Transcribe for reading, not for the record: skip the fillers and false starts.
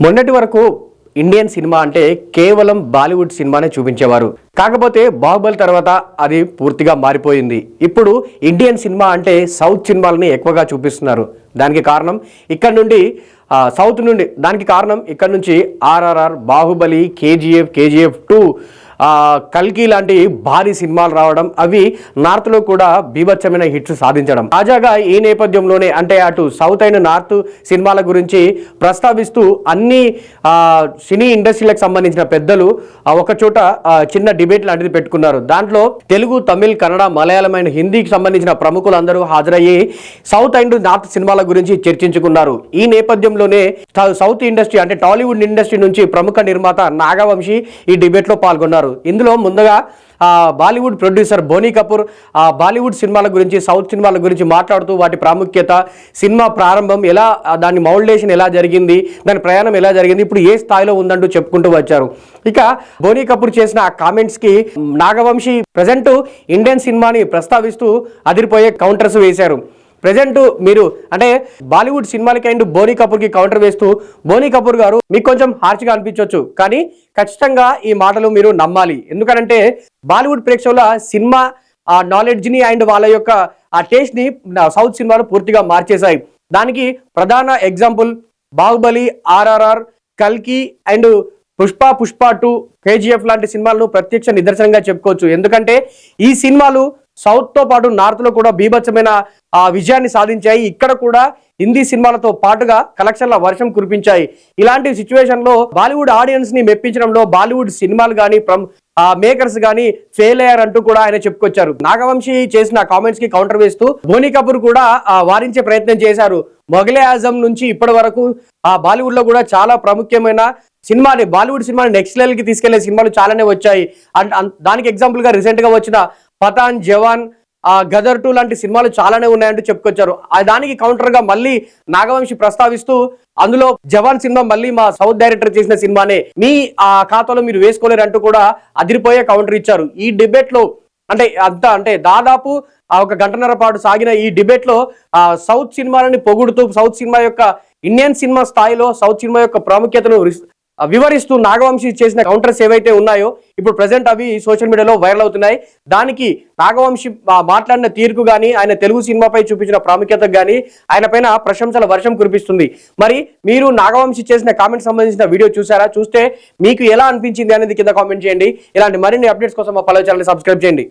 మొన్నటి వరకు Indian cinema అంటే కేవలం బాలీవుడ్ సినిమానే చూపించేవారు. కాకపోతే బాహుబలి తర్వాత అది పూర్తిగా మారిపోయింది. ఇప్పుడు ఇండియన్ సినిమా అంటే సౌత్ సినిమాలని ఎక్కువగా చూపిస్తున్నారు. దానికి కారణం ఇక్కడ నుండి ఆర్ఆర్ఆర్, బాహుబలి, కేజీఎఫ్ 2, కల్కి లాంటి భారీ సినిమాలు రావడం, అవి నార్త్లో కూడా బీభత్సమైన హిట్స్ సాధించడం. తాజాగా ఈ నేపథ్యంలోనే అంటే అటు సౌత్ అండ్ నార్త్ సినిమాల గురించి ప్రస్తావిస్తూ అన్ని సినీ ఇండస్ట్రీలకు సంబంధించిన పెద్దలు ఒక చోట చిన్న డిబేట్ లాంటిది పెట్టుకున్నారు. దాంట్లో తెలుగు, తమిళ్, కన్నడ, మలయాళం అండ్ హిందీకి సంబంధించిన ప్రముఖులందరూ హాజరయ్యి సౌత్ అండ్ నార్త్ సినిమాల గురించి చర్చించుకున్నారు. ఈ నేపథ్యంలోనే సౌత్ ఇండస్ట్రీ అంటే టాలీవుడ్ ఇండస్ట్రీ నుంచి ప్రముఖ నిర్మాత నాగవంశీ ఈ డిబేట్లో పాల్గొన్నారు. ఇందులో ముందుగా బాలీవుడ్ ప్రొడ్యూసర్ బోనీ కపూర్ బాలీవుడ్ సినిమాల గురించి, సౌత్ సినిమాల గురించి మాట్లాడుతూ వాటి ప్రాముఖ్యత, సినిమా ప్రారంభం ఎలా, దాని మౌల్డేషన్ ఎలా జరిగింది, దాని ప్రయాణం ఎలా జరిగింది, ఇప్పుడు ఏ స్థాయిలో ఉందంటూ చెప్పుకుంటూ వచ్చారు. ఇక బోనీ కపూర్ చేసిన ఆ కామెంట్స్కి నాగవంశీ ప్రజెంట్ ఇండియన్ సినిమాని ప్రస్తావిస్తూ అదిరిపోయే కౌంటర్స్ వేశారు. ప్రజెంట్ మీరు అంటే బాలీవుడ్ సినిమాలకి అండ్ బోనీ కపూర్కి కౌంటర్ వేస్తూ, బోనీ కపూర్ గారు మీకు కొంచెం హార్ష్గా అనిపించవచ్చు, కానీ ఖచ్చితంగా ఈ మాటలు మీరు నమ్మాలి. ఎందుకంటే బాలీవుడ్ ప్రేక్షకుల సినిమా నాలెడ్జ్ని అండ్ వాళ్ళ యొక్క ఆ టేస్ట్ని సౌత్ సినిమాలు పూర్తిగా మార్చేశాయి. దానికి ప్రధాన ఎగ్జాంపుల్ బాహుబలి, ఆర్ఆర్ఆర్, కల్కి అండ్ పుష్ప 2, కేజీఎఫ్ లాంటి సినిమాలను ప్రత్యక్ష నిదర్శనంగా చెప్పుకోవచ్చు. ఎందుకంటే ఈ సినిమాలు సౌత్తో పాటు నార్త్లో కూడా బీభత్సమైన విజయాన్ని సాధించాయి. ఇక్కడ కూడా హిందీ సినిమాలతో పాటుగా కలెక్షన్ల వర్షం కురిపించాయి. ఇలాంటి సిచ్యువేషన్లో బాలీవుడ్ ఆడియన్స్ ని మెప్పించడంలో బాలీవుడ్ సినిమాలు కానీ మేకర్స్ కానీ ఫెయిల్ అయ్యారంటూ కూడా ఆయన చెప్పుకొచ్చారు. నాగవంశీ చేసిన కామెంట్స్ కి కౌంటర్ వేస్తూ బోనీ కపూర్ కూడా వారించే ప్రయత్నం చేశారు. మొఘలే ఆజం నుంచి ఇప్పటి వరకు బాలీవుడ్ లో కూడా చాలా ప్రాముఖ్యమైన సినిమాని, బాలీవుడ్ సినిమాని నెక్స్ట్ లెవెల్ కి తీసుకెళ్లే సినిమాలు చాలానే వచ్చాయి. దానికి ఎగ్జాంపుల్ గా రీసెంట్ గా వచ్చిన పఠాన్, జవాన్, గదర్ 2 లాంటి సినిమాలు చాలానే ఉన్నాయంటూ చెప్పుకొచ్చారు. దానికి కౌంటర్ గా మళ్ళీ నాగవంశీ ప్రస్తావిస్తూ, అందులో జవాన్ సినిమా మళ్ళీ మా సౌత్ డైరెక్టర్ చేసిన సినిమానే, మీ ఖాతాలో మీరు వేసుకోలేరు అంటూ కూడా అదిరిపోయే కౌంటర్ ఇచ్చారు. ఈ డిబేట్ లో అంటే దాదాపు ఒక గంటన్నర పాటు సాగిన ఈ డిబేట్ లో సౌత్ సినిమాలని పొగుడుతూ, సౌత్ సినిమా యొక్క ఇండియన్ సినిమా స్థాయిలో సౌత్ సినిమా యొక్క ప్రాముఖ్యతను వివరిస్తూ నాగవంశీ చేసిన కౌంటర్స్ ఏవైతే ఉన్నాయో ఇప్పుడు ప్రజెంట్ అవి సోషల్ మీడియాలో వైరల్ అవుతున్నాయి. దానికి నాగవంశీ మాట్లాడిన తీరుకు కానీ, ఆయన తెలుగు సినిమాపై చూపించిన ప్రాముఖ్యతకు కానీ ఆయన పైన ప్రశంసల వర్షం కురిపిస్తుంది. మరి మీరు నాగవంశీ చేసిన కామెంట్ సంబంధించిన వీడియో చూసారా? చూస్తే మీకు ఎలా అనిపించింది అనేది కింద కామెంట్ చేయండి. ఇలాంటి మరిన్ని అప్డేట్స్ కోసం మా పల్లవి ఛానల్ సబ్స్క్రైబ్ చేయండి.